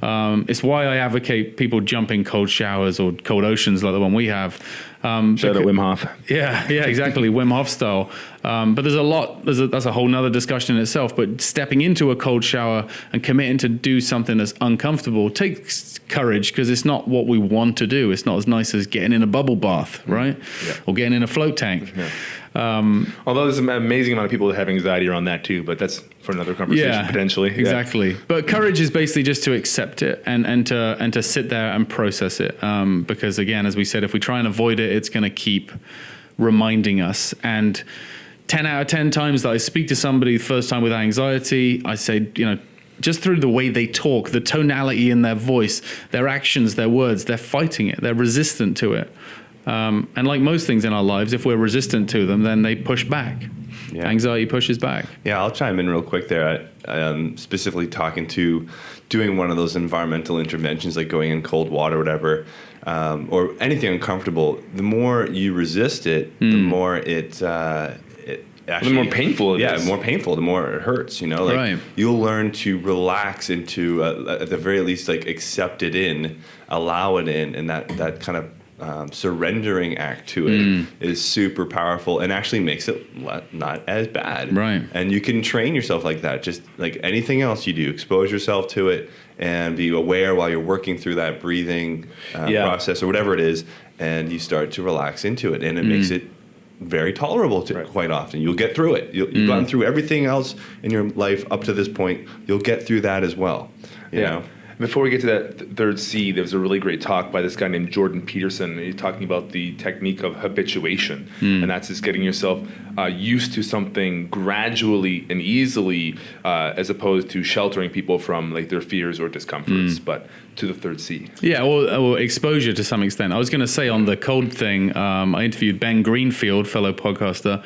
It's why I advocate people jumping cold showers or cold oceans like the one we have. Shout out Wim Hof. Yeah, exactly, Wim Hof style. But that's a whole nother discussion in itself. But stepping into a cold shower and committing to do something that's uncomfortable takes courage, because it's not what we want to do. It's not as nice as getting in a bubble bath, right? Yeah. Or getting in a float tank. Yeah. Although there's an amazing amount of people that have anxiety around that too, but that's for another conversation potentially. Exactly. Yeah. But courage is basically just to accept it and to sit there and process it. Because again, as we said, if we try and avoid it, it's going to keep reminding us. And 10 out of 10 times that I speak to somebody the first time with anxiety, I say, just through the way they talk, the tonality in their voice, their actions, their words, they're fighting it. They're resistant to it. And like most things in our lives, if we're resistant to them, then they push back. Yeah. Anxiety pushes back. Yeah, I'll chime in real quick there. Specifically talking to doing one of those environmental interventions like going in cold water or whatever, or anything uncomfortable. The more you resist it, the more it actually, the more painful it is. Yeah, more painful, the more it hurts, Like Right. you'll learn to relax into, at the very least, like accept it in, allow it in, and that kind of surrendering act to it is super powerful and actually makes it not as bad. Right. And you can train yourself like that, just like anything else you do. Expose yourself to it and be aware while you're working through that breathing process or whatever it is, and you start to relax into it, and it makes it very tolerable quite often. You'll get through it. You've gotten through everything else in your life up to this point. You'll get through that as well. You know? Before we get to that third C, there was a really great talk by this guy named Jordan Peterson. He's talking about the technique of habituation, and that's just getting yourself used to something gradually and easily, as opposed to sheltering people from like their fears or discomforts. But to the third C. Yeah, or exposure to some extent. I was going to say on the cold thing, I interviewed Ben Greenfield, fellow podcaster,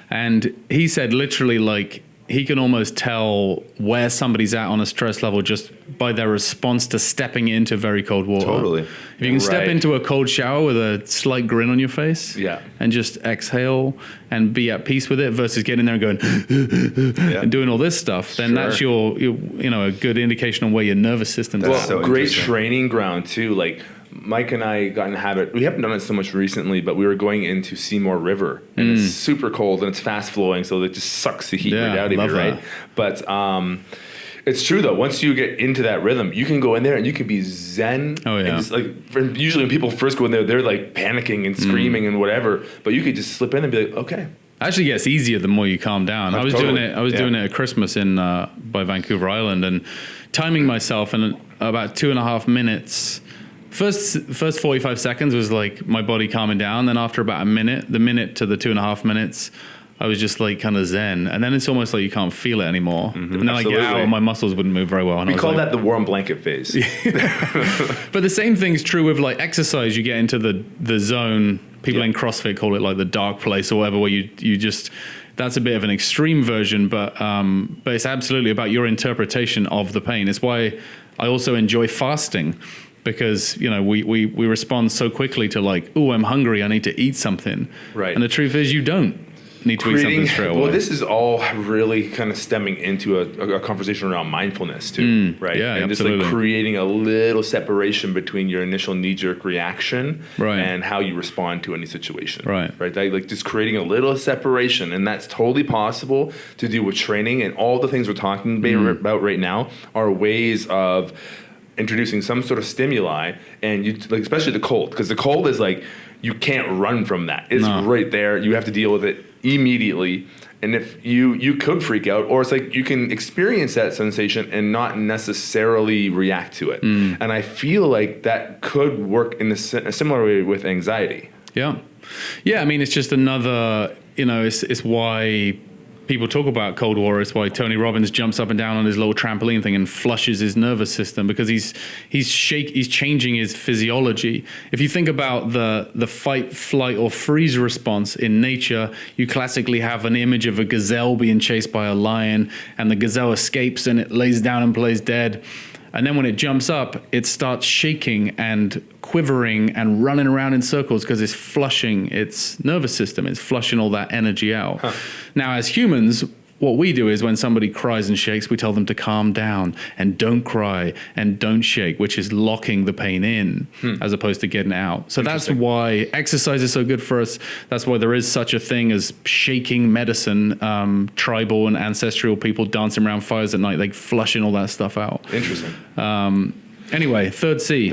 and he said literally like he can almost tell where somebody's at on a stress level just by their response to stepping into very cold water. Totally. If you can step into a cold shower with a slight grin on your face and just exhale and be at peace with it versus getting there and going and doing all this stuff, then that's your a good indication on where your nervous system's at. Well, so great training ground too. Like Mike and I got in the habit, we haven't done it so much recently, but we were going into Seymour River, and it's super cold and it's fast flowing, so it just sucks the heat right out of you, right? But it's true though. Once you get into that rhythm, you can go in there and you can be zen. Oh yeah. And just, like usually when people first go in there, they're like panicking and screaming and whatever. But you could just slip in and be like, okay. Actually gets easier the more you calm down. I was doing it at Christmas in by Vancouver Island, and timing myself in about 2.5 minutes. First 45 seconds was like my body calming down. Then after about the minute to the 2.5 minutes, I was just like kind of zen. And then it's almost like you can't feel it anymore. And then I get out and my muscles wouldn't move very well. And we call that the warm blanket phase. But the same thing's true with like exercise. You get into the zone. People in CrossFit call it like the dark place or whatever, where you just, that's a bit of an extreme version, but it's absolutely about your interpretation of the pain. It's why I also enjoy fasting. Because, we respond so quickly to like, oh, I'm hungry, I need to eat something. Right. And the truth is you don't need to eat something straight away. Well, this is all really kind of stemming into a conversation around mindfulness too, right? Yeah, and absolutely. just like creating a little separation between your initial knee-jerk reaction and how you respond to any situation. Right. Like just creating a little separation, and that's totally possible to do with training, and all the things we're talking about right now are ways of introducing some sort of stimuli, and you like especially the cold, because the cold is like you can't run from that. It's right there. You have to deal with it immediately. And if you could freak out, or it's like you can experience that sensation and not necessarily react to it. And I feel like that could work in a similar way with anxiety. Yeah. I mean, it's just another. It's why people talk about cold water. It's why Tony Robbins jumps up and down on his little trampoline thing and flushes his nervous system, because he's changing his physiology. If you think about the fight, flight, or freeze response in nature, you classically have an image of a gazelle being chased by a lion, and the gazelle escapes and it lays down and plays dead. And then when it jumps up, it starts shaking and quivering and running around in circles because it's flushing its nervous system. It's flushing all that energy out. Now, as humans, what we do is when somebody cries and shakes, we tell them to calm down and don't cry and don't shake, which is locking the pain in as opposed to getting it out. So that's why exercise is so good for us. That's why there is such a thing as shaking medicine. Tribal and ancestral people dancing around fires at night, like flushing all that stuff out. Interesting. Anyway, third C.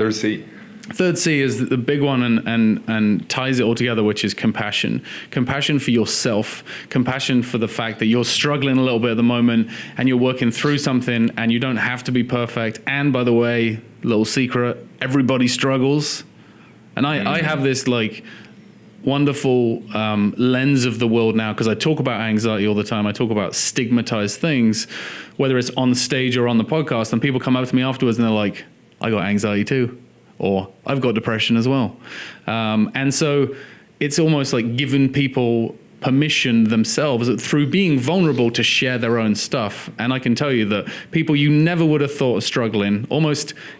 Third C is the big one and ties it all together, which is compassion. Compassion for yourself. Compassion for the fact that you're struggling a little bit at the moment and you're working through something and you don't have to be perfect. And by the way, little secret, everybody struggles. And I have this like wonderful lens of the world now, because I talk about anxiety all the time. I talk about stigmatized things, whether it's on stage or on the podcast, and people come up to me afterwards and they're like, I got anxiety too. Or I've got depression as well. And so it's almost like giving people permission themselves through being vulnerable to share their own stuff. And I can tell you that people you never would have thought are struggling,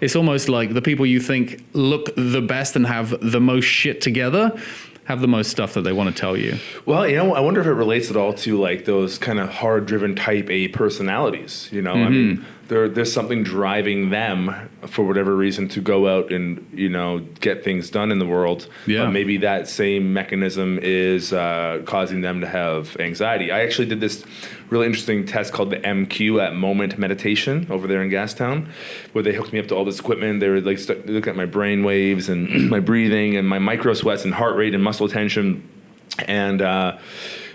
it's almost like the people you think look the best and have the most shit together have the most stuff that they want to tell you. Well, I wonder if it relates at all to like those kind of hard-driven type A personalities. I mean, there's something driving them for whatever reason to go out and get things done in the world. Yeah. But maybe that same mechanism is causing them to have anxiety. I actually did this really interesting test called the MQ at Moment Meditation over there in Gastown, where they hooked me up to all this equipment. They were like looking at my brain waves and my breathing and my micro sweats and heart rate and muscle tension. And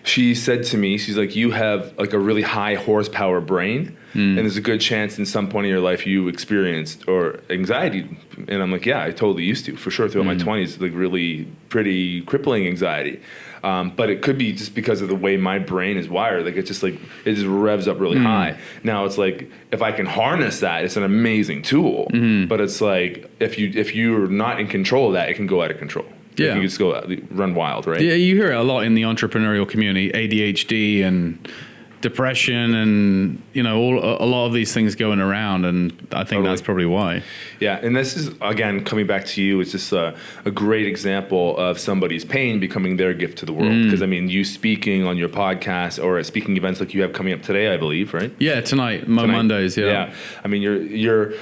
she said to me, she's like, you have like a really high horsepower brain, and there's a good chance in some point in your life you experienced or anxiety. And I'm like, yeah, I totally used to, for sure, throughout my 20s, like really pretty crippling anxiety. But it could be just because of the way my brain is wired. Like it just revs up really high. Now it's like, if I can harness that, it's an amazing tool. But it's like, if you're not in control of that, it can go out of control. Yeah. You can just go run wild, right? Yeah, you hear it a lot in the entrepreneurial community, ADHD and depression and, a lot of these things going around. And I think that's probably why. Yeah. And this is, again, coming back to you, it's just a great example of somebody's pain becoming their gift to the world. Because, I mean, you speaking on your podcast or at speaking events like you have coming up today, I believe, right? Yeah, tonight. Mondays, yeah. Yeah. I mean, you're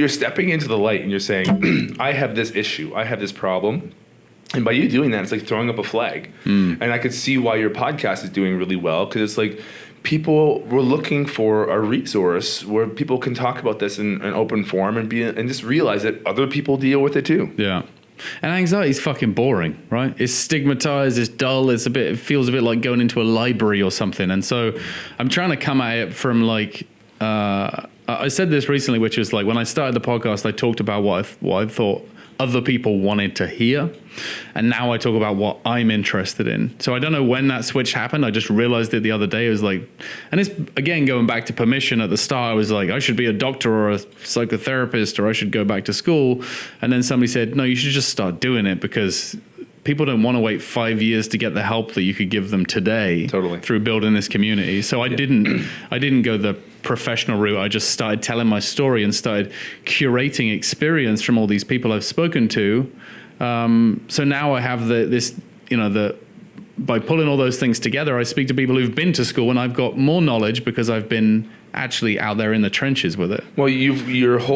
stepping into the light and you're saying, I have this issue, I have this problem. And by you doing that, it's like throwing up a flag. And I could see why your podcast is doing really well, because it's like people were looking for a resource where people can talk about this in an open forum and just realize that other people deal with it too. Yeah. And anxiety is fucking boring, right? It's stigmatized, it's dull, it feels a bit like going into a library or something. And so I'm trying to come at it from like, I said this recently, which is like when I started the podcast, I talked about what I thought other people wanted to hear. And now I talk about what I'm interested in. So I don't know when that switch happened. I just realized it the other day. It was like, and it's again, going back to permission at the start, I was like, I should be a doctor or a psychotherapist, or I should go back to school. And then somebody said, no, you should just start doing it, because people don't want to wait 5 years to get the help that you could give them today. Totally. Through building this community. So I didn't go the professional route. I just started telling my story and started curating experience from all these people I've spoken to. So now I have by pulling all those things together, I speak to people who've been to school, and I've got more knowledge because I've been actually out there in the trenches with it. Well,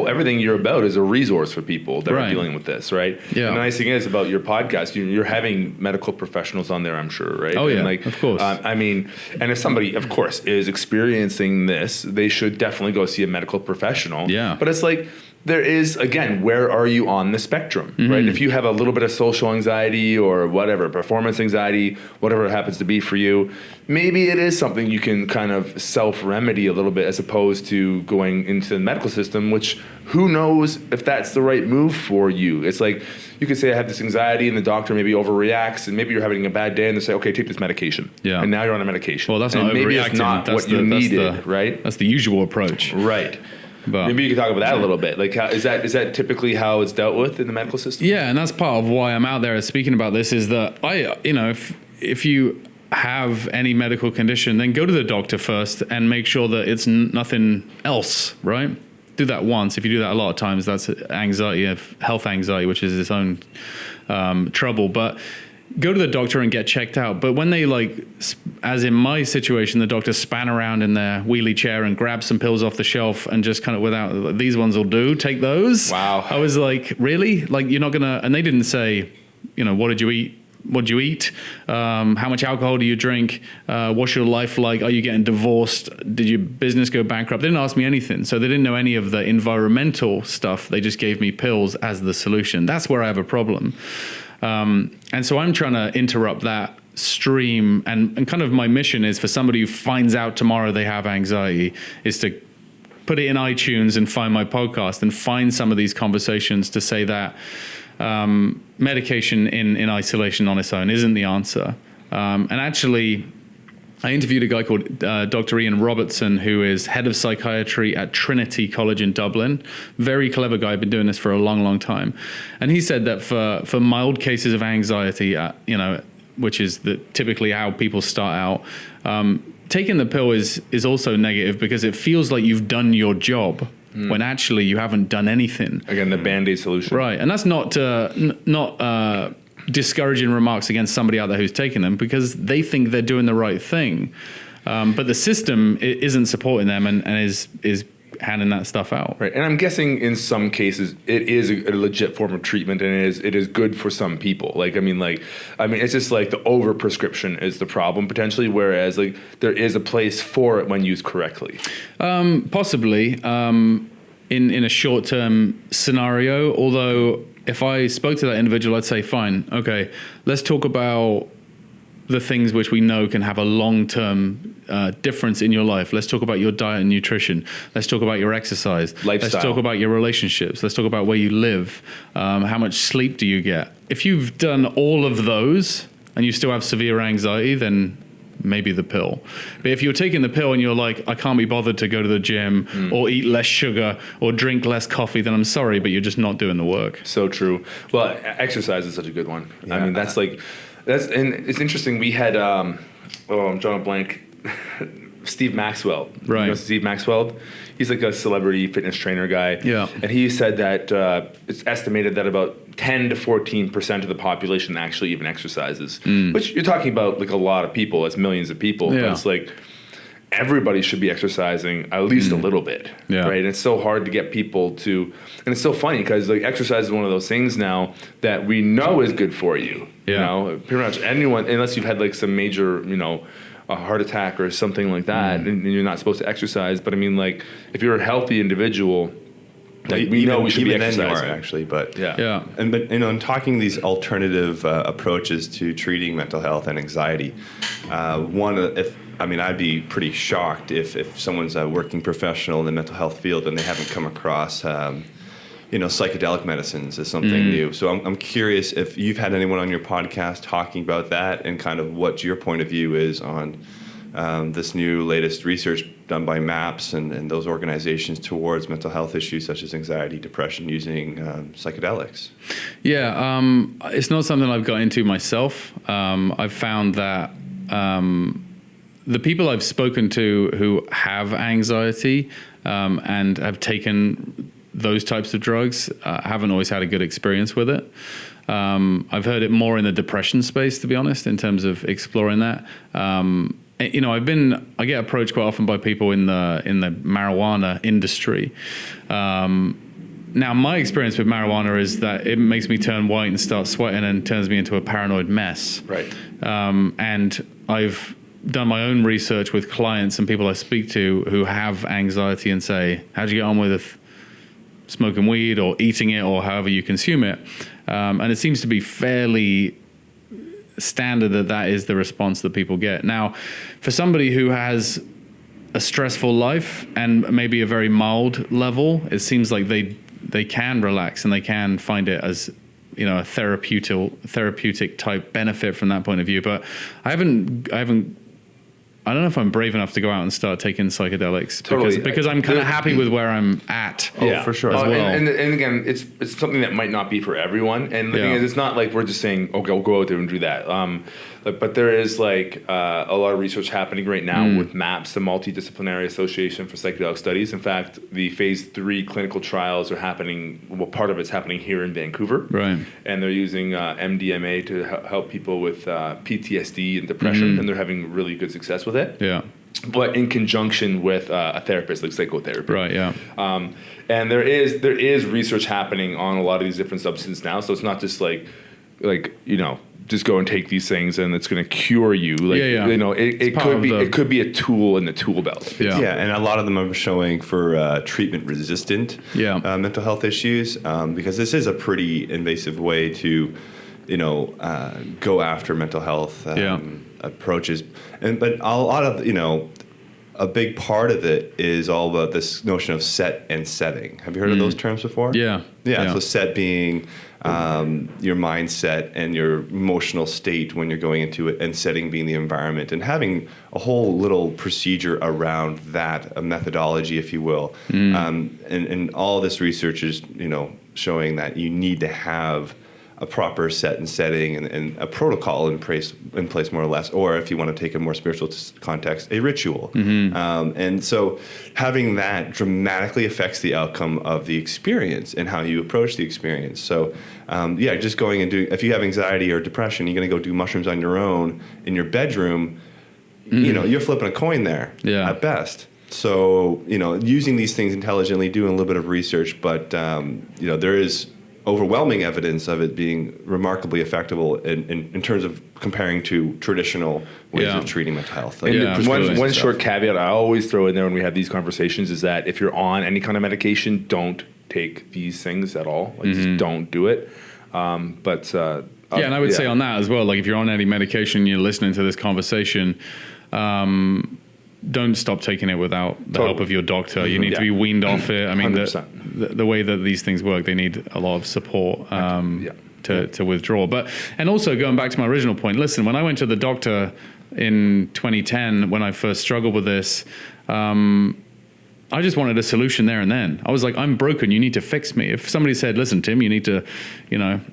everything you're about is a resource for people that are dealing with this, right? Yeah. And the nice thing is about your podcast, you're having medical professionals on there, I'm sure, right? Oh, yeah, and of course. I mean, and if somebody, of course, is experiencing this, they should definitely go see a medical professional. Yeah. But it's like, there is, again, where are you on the spectrum, right? If you have a little bit of social anxiety or whatever, performance anxiety, whatever it happens to be for you, maybe it is something you can kind of self-remedy a little bit, as opposed to going into the medical system, which who knows if that's the right move for you. It's like, you could say I have this anxiety and the doctor maybe overreacts, and maybe you're having a bad day and they say, okay, take this medication. Yeah. And now you're on a medication. Well, that's not maybe overreacting. it's not what you needed, right? That's the usual approach. Right. But maybe you could talk about that a little bit. Like, is that typically how it's dealt with in the medical system? Yeah, and that's part of why I'm out there speaking about this, is that if you have any medical condition, then go to the doctor first and make sure that it's nothing else, right? Do that once. If you do that a lot of times, that's anxiety, health anxiety, which is its own trouble. But go to the doctor and get checked out. But when they, like, as in my situation, the doctor span around in their wheelie chair and grabbed some pills off the shelf and just kind of without, these ones will do, take those. Wow. I was like, really? Like, you're not going to, and they didn't say, what did you eat? What do you eat? How much alcohol do you drink? What's your life like? Are you getting divorced? Did your business go bankrupt? They didn't ask me anything. So they didn't know any of the environmental stuff. They just gave me pills as the solution. That's where I have a problem. And so I'm trying to interrupt that stream. And kind of my mission is for somebody who finds out tomorrow they have anxiety is to put it in iTunes and find my podcast and find some of these conversations to say that medication in isolation on its own isn't the answer. And actually, I interviewed a guy called Dr. Ian Robertson, who is head of psychiatry at Trinity College in Dublin. Very clever guy, been doing this for a long, long time. And he said that for mild cases of anxiety, which is typically how people start out. Taking the pill is also negative because it feels like you've done your job when actually you haven't done anything. Again, the Band-Aid solution. Right, and that's not discouraging remarks against somebody out there who's taking them because they think they're doing the right thing. But the system isn't supporting them and is handing that stuff out. Right, and I'm guessing in some cases it is a legit form of treatment, and it is good for some people. I mean, it's just like the overprescription is the problem potentially, whereas like there is a place for it when used correctly. Possibly in a short-term scenario. Although if I spoke to that individual, I'd say, fine, okay, let's talk about the things which we know can have a long-term difference in your life. Let's talk about your diet and nutrition. Let's talk about your exercise. Lifestyle. Let's talk about your relationships. Let's talk about where you live. How much sleep do you get? If you've done all of those and you still have severe anxiety, then maybe the pill. But if you're taking the pill and you're like, I can't be bothered to go to the gym or eat less sugar or drink less coffee, then I'm sorry, but you're just not doing the work. So true. Well, exercise is such a good one. Yeah. I mean, and it's interesting. We had, I'm drawing a blank, Steve Maxwell. Right. You know Steve Maxwell? He's like a celebrity fitness trainer guy. Yeah. And he said that it's estimated that about 10 to 14% of the population actually even exercises, which you're talking about like a lot of people. It's millions of people. Yeah. But it's like everybody should be exercising at least a little bit. Yeah. Right. And it's so hard to get people to, and it's so funny because like exercise is one of those things now that we know is good for you. Yeah. You know, pretty much anyone, unless you've had like some major, a heart attack or something like that, and you're not supposed to exercise. But I mean, like, if you're a healthy individual, like, we know we should be exercising. Then you are, actually, but yeah. But in talking these alternative approaches to treating mental health and anxiety, I'd be pretty shocked if someone's a working professional in the mental health field and they haven't come across psychedelic medicines as something new. So I'm curious if you've had anyone on your podcast talking about that and kind of what your point of view is on this new latest research done by MAPS and those organizations towards mental health issues such as anxiety, depression using psychedelics. Yeah, it's not something I've got into myself. I've found that the people I've spoken to who have anxiety and have taken those types of drugs haven't always had a good experience with it. I've heard it more in the depression space, to be honest, in terms of exploring that. I get approached quite often by people in the marijuana industry. Now, my experience with marijuana is that it makes me turn white and start sweating and turns me into a paranoid mess. Right. And I've done my own research with clients and people I speak to who have anxiety and say, how'd you get on with smoking weed or eating it or however you consume it? And it seems to be fairly standard that is the response that people get. Now, for somebody who has a stressful life and maybe a very mild level, it seems like they can relax and they can find it as a therapeutic type benefit from that point of view. But I don't know if I'm brave enough to go out and start taking psychedelics because I'm kind of happy with where I'm at. For sure. As well. And again, it's something that might not be for everyone. And the thing is, it's not like we're just saying, okay, I'll go out there and do that. But there is like a lot of research happening right now with MAPS, the Multidisciplinary Association for Psychedelic Studies. In fact, the phase 3 clinical trials are happening. Well, part of it's happening here in Vancouver. Right. And they're using MDMA to help people with PTSD and depression, and they're having really good success with it. Yeah. But in conjunction with a therapist, like psychotherapy. Right, yeah. And there is research happening on a lot of these different substances now. So it's not just like just go and take these things and it's going to cure you. It could be a tool in the tool belt. Yeah, and a lot of them are showing for treatment-resistant mental health issues because this is a pretty invasive way to, go after mental health approaches. But a lot of, a big part of it is all about this notion of set and setting. Have you heard of those terms before? Yeah. So set being your mindset and your emotional state when you're going into it, and setting being the environment, and having a whole little procedure around that, a methodology, if you will. And all this research is, showing that you need to have a proper set and setting and a protocol in place more or less, or if you want to take a more spiritual context, a ritual. And so having that dramatically affects the outcome of the experience and how you approach the experience. So just going and doing, if you have anxiety or depression, you're going to go do mushrooms on your own in your bedroom, you're flipping a coin there at best. So, using these things intelligently, doing a little bit of research, but, there is overwhelming evidence of it being remarkably effective in terms of comparing to traditional ways of treating mental health. Like one short caveat I always throw in there when we have these conversations is that if you're on any kind of medication, don't take these things at all. Like, just don't do it. And I would say on that as well, like if you're on any medication, you're listening to this conversation, don't stop taking it without the help of your doctor. You need to be weaned off it. I mean, the way that these things work, they need a lot of support to withdraw. And also going back to my original point, listen, when I went to the doctor in 2010, when I first struggled with this, I just wanted a solution there and then. I was like, I'm broken. You need to fix me. If somebody said, listen, Tim, you need to,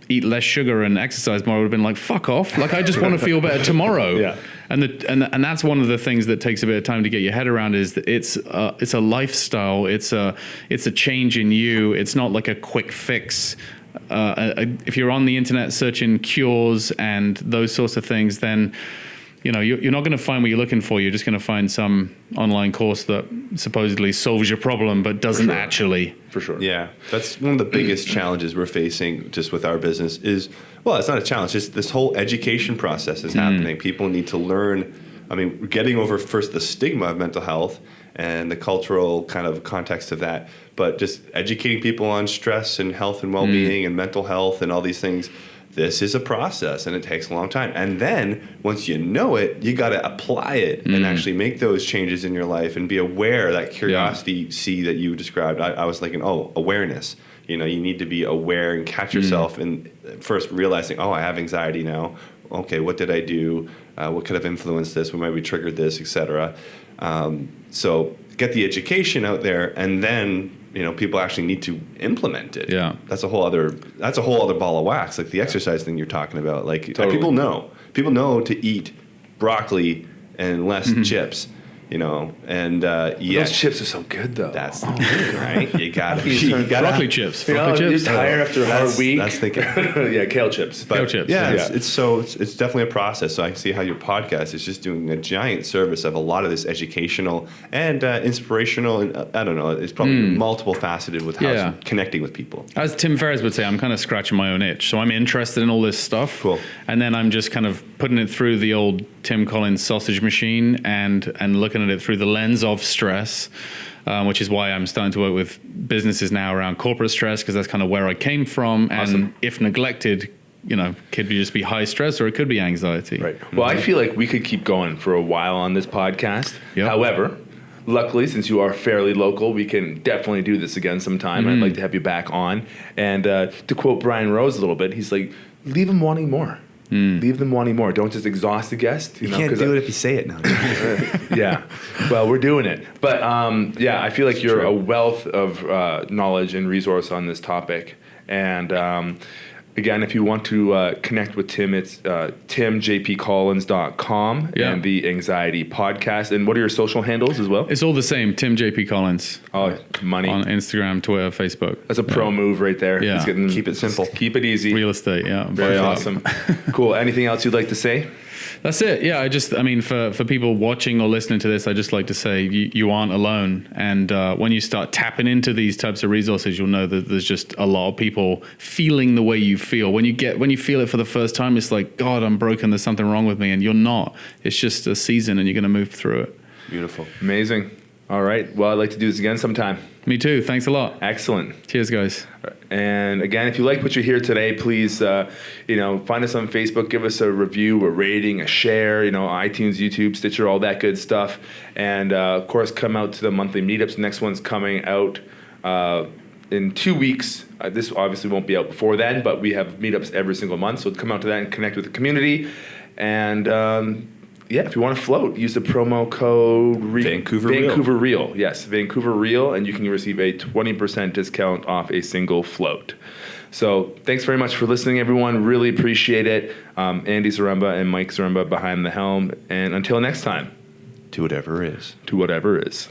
eat less sugar and exercise more, I would have been like, fuck off. Like, I just want to feel better tomorrow. And that's one of the things that takes a bit of time to get your head around is that it's a lifestyle. It's a change in you. It's not like a quick fix. If you're on the internet searching cures and those sorts of things, then you're not going to find what you're looking for. You're just going to find some online course that supposedly solves your problem, but doesn't actually. For sure. Yeah. That's one of the biggest challenges we're facing just with our business is, well, it's not a challenge. Just this whole education process is happening. People need to learn. I mean, we're getting over first the stigma of mental health and the cultural kind of context of that, but just educating people on stress and health and well-being and mental health and all these things. This is a process and it takes a long time. And then once you know it, you got to apply it and actually make those changes in your life and be aware, that curiosity C that you described. I was thinking, awareness. You need to be aware and catch yourself and first realizing, I have anxiety now. Okay, what did I do? What could have influenced this? What maybe triggered this, et cetera. So get the education out there and then people actually need to implement it. Yeah. That's a whole other ball of wax. Like the exercise thing you're talking about. Like people know to eat broccoli and less chips, and those chips are so good though. That's the thing, right? You gotta broccoli chips. You're tired after a hard week. That's thinking. Kale chips. Kale chips. Yeah, it's definitely a process. So I can see how your podcast is just doing a giant service of a lot of this educational and inspirational, and I don't know, it's probably multiple faceted with how it's connecting with people. As Tim Ferriss would say, I'm kind of scratching my own itch. So I'm interested in all this stuff. Cool. And then I'm just kind of putting it through the old Tim Collins sausage machine and looking at it through the lens of stress, which is why I'm starting to work with businesses now around corporate stress, because that's kind of where I came from. Awesome. And if neglected, could just be high stress or it could be anxiety. Right. Well, I feel like we could keep going for a while on this podcast. Yep. However, luckily, since you are fairly local, we can definitely do this again sometime. I'd like to have you back on. And to quote Brian Rose a little bit, he's like, leave them wanting more. Leave them wanting more. Don't just exhaust the guest. You can't do it if you say it now. Yeah. Well, we're doing it. But I feel like you're a wealth of knowledge and resource on this topic. And again, if you want to connect with Tim, it's timjpcollins.com and the Anxiety Podcast. And what are your social handles as well? It's all the same, Tim JP Collins. Oh, money. On Instagram, Twitter, Facebook. That's a pro move right there. Yeah. Keep it simple. Keep it easy. Real estate, yeah. Very awesome. Cool. Anything else you'd like to say? That's it. Yeah, for people watching or listening to this, I just like to say you aren't alone. And when you start tapping into these types of resources, you'll know that there's just a lot of people feeling the way you feel. When you feel it for the first time, it's like, God, I'm broken. There's something wrong with me. And you're not. It's just a season and you're going to move through it. Beautiful. Amazing. All right. Well, I'd like to do this again sometime. Me too. Thanks a lot. Excellent. Cheers, guys. And again, if you like what you hear today, please, find us on Facebook, give us a review, a rating, a share, iTunes, YouTube, Stitcher, all that good stuff. And of course, come out to the monthly meetups. The next one's coming out in 2 weeks. This obviously won't be out before then, but we have meetups every single month. So come out to that and connect with the community. And if you want to float, use the promo code Vancouver Real. Yes, Vancouver Real, and you can receive a 20% discount off a single float. So thanks very much for listening, everyone. Really appreciate it. Andy Zaremba and Mike Zaremba behind the helm. And until next time. To whatever is. To whatever is.